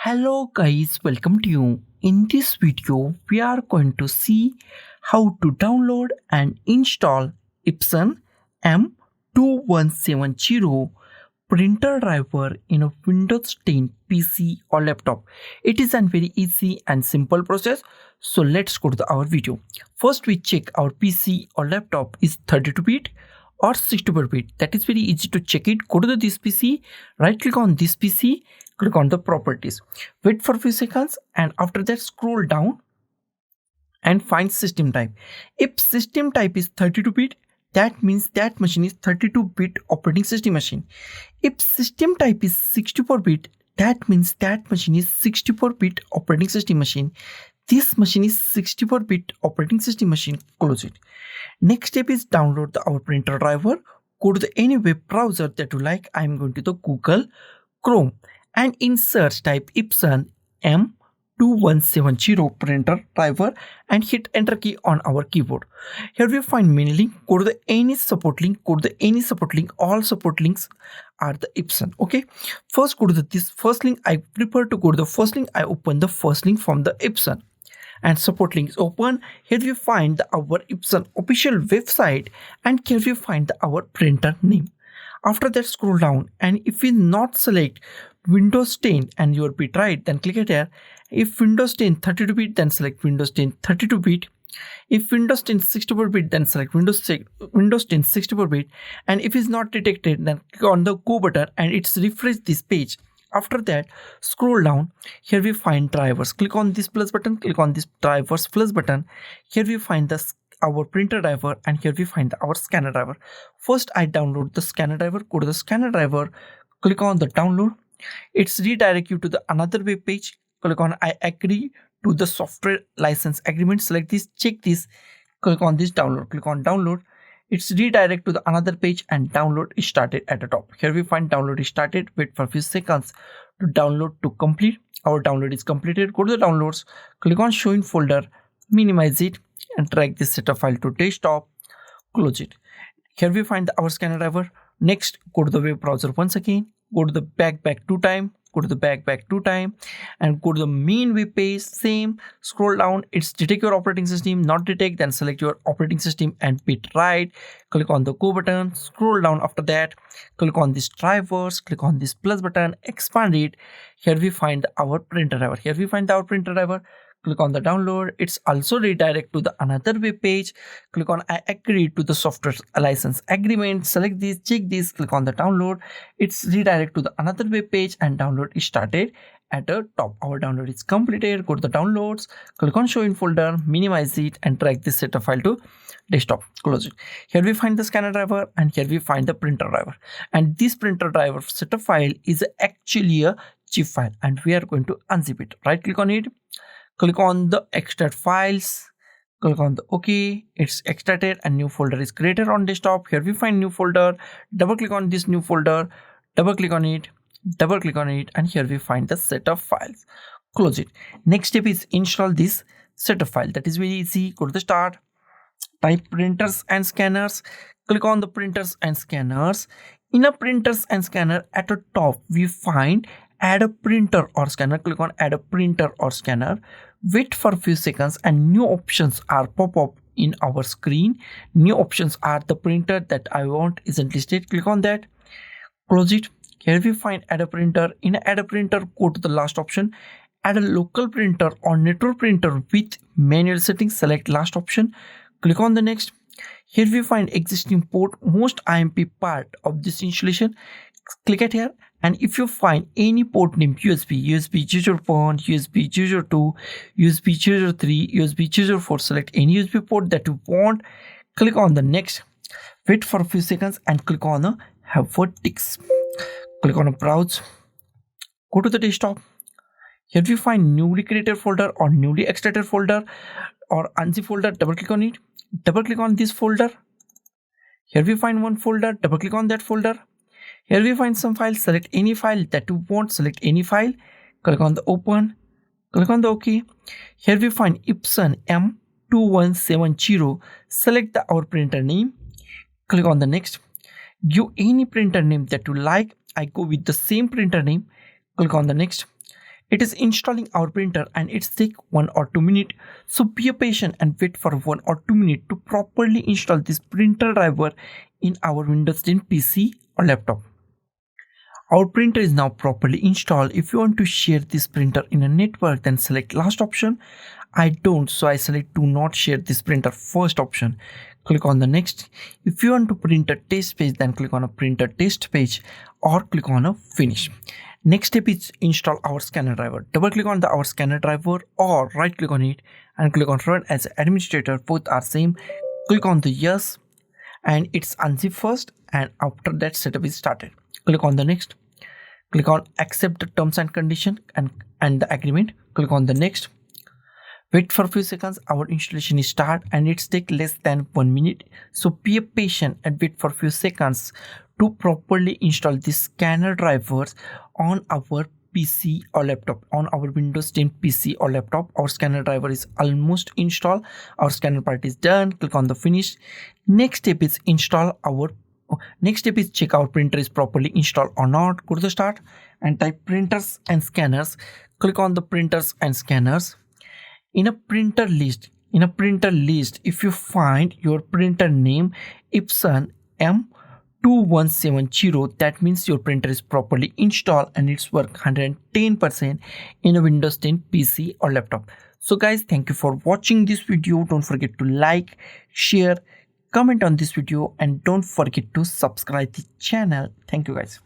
Hello guys, welcome to you. In this video, we are going to see how to download and install Epson M2170 printer driver in a Windows 10 PC or laptop. It is a very easy and simple process. So let's go to our video. First, we check our PC or laptop is 32-bit or 64-bit. That is very easy to check it. Go to this PC, right click on this PC, click on the properties, wait for a few seconds, and after that scroll down and find system type. If system type is 32-bit, that means that machine is 32-bit operating system machine. If system type is 64-bit, that means that machine is 64-bit operating system machine. This machine is 64-bit operating system machine. Close it. Next step is download our printer driver. Go to any web browser that you like. I am going to the Google Chrome and in search type Epson M2170 printer driver and hit enter key on our keyboard. Here we find many link. Go to any support link. Go to any support link. All support links are the Epson. Okay. First go to this first link. I prefer to go to the first link. I open the first link from the Epson. And support link is open. Here we find our Epson official website and here we find our printer name. After that scroll down and if we not select Windows 10 and your bit right, then click it here. If Windows 10 32-bit, then select Windows 10 32-bit. If Windows 10 64-bit, then select Windows 10 64-bit. And if it's not detected, then click on the go button and it's refresh this page. After that, scroll down. Here we find drivers. Click on this plus button. Click on this drivers plus button. Here we find our printer driver and here we find our scanner driver. First, I download the scanner driver. Go to the scanner driver. Click on the download. It's redirect you to the another web page. Click on I agree to the software license agreement. Select this. Check this. Click on this download. Click on download. It's redirect to the another page and download is started at the top. Here we find download is started. Wait for a few seconds to download to complete. Our download is completed. Go to the downloads. Click on show in folder. Minimize it and drag this setup file to desktop. Close it. Here we find our scanner driver. Next, go to the web browser once again. Go to the back two time. Go to the back two time and go to the main web page. Same, scroll down. It's detect your operating system, not detect, then select your operating system and bit right. Click on the go button. Scroll down. After that, click on this drivers. Click on this plus button. Expand it. Here we find our printer driver. Here we find our printer driver. Click on the download. It's also redirect to the another web page. Click on I agree to the software license agreement. Select this, check this, click on the download. It's redirect to the another web page and download is started at the top. Our download is completed. Go to the downloads, click on show in folder, minimize it and drag this setup file to desktop. Close it. Here we find the scanner driver and here we find the printer driver. And this printer driver setup file is actually a zip file and we are going to unzip it. Right click on it. Click on the extract files, click on the OK, it's extracted and new folder is created on desktop. Here we find new folder, double click on this new folder, double click on it and here we find the setup files. Close it. Next step is install this setup file. That is very easy. Go to the start, type printers and scanners, click on the printers and scanners. In a printers and scanner at the top we find add a printer or scanner. Click on add a printer or scanner. Wait for a few seconds and new options are pop up in our screen. New options are the printer that I want isn't listed. Click on that. Close it. Here we find add a printer. In add a printer, go to the last option. Add a local printer or network printer with manual settings. Select last option. Click on the next. Here we find existing port, most IMP part of this installation. Click it here. And if you find any port name USB 001, USB 002, USB 003, USB 004, select any USB port that you want. Click on the next. Wait for a few seconds and click on the have word ticks. Click on a browse. Go to the desktop. Here we find newly created folder or newly extracted folder or unzip folder. Double click on it. Double click on this folder. Here we find one folder. Double click on that folder. Here we find some files. Select any file that you want. Select any file. Click on the open. Click on the OK. Here we find Epson M2170. Select our printer name. Click on the next. Give any printer name that you like. I go with the same printer name. Click on the next. It is installing our printer and it's take 1 or 2 minutes. So be patient and wait for 1 or 2 minutes to properly install this printer driver in our Windows 10 PC or laptop. Our printer is now properly installed. If you want to share this printer in a network, then select last option. I don't, so I select do not share this printer first option. Click on the next. If you want to print a test page, then click on a printer test page or click on a finish. Next step is install our scanner driver. Double click on our scanner driver or right click on it and click on run as administrator. Both are same. Click on the yes and it's unzip first, and after that setup is started. Click on the next. Click on accept the terms and condition and the agreement. Click on the next. Wait for a few seconds. Our installation is start and it's take less than 1 minute. So be patient and wait for a few seconds to properly install the scanner drivers on our PC or laptop. On our Windows 10 PC or laptop, our scanner driver is almost installed. Our scanner part is done. Click on the finish. Next step is check our printer is properly installed or not. Go to the start and type printers and scanners. Click on the printers and scanners. In a printer list, if you find your printer name Epson M2170, that means your printer is properly installed and it's work 110% in a Windows 10 PC or laptop. So guys, thank you for watching this video. Don't forget to like, share, comment on this video, and don't forget to subscribe the channel. Thank you guys.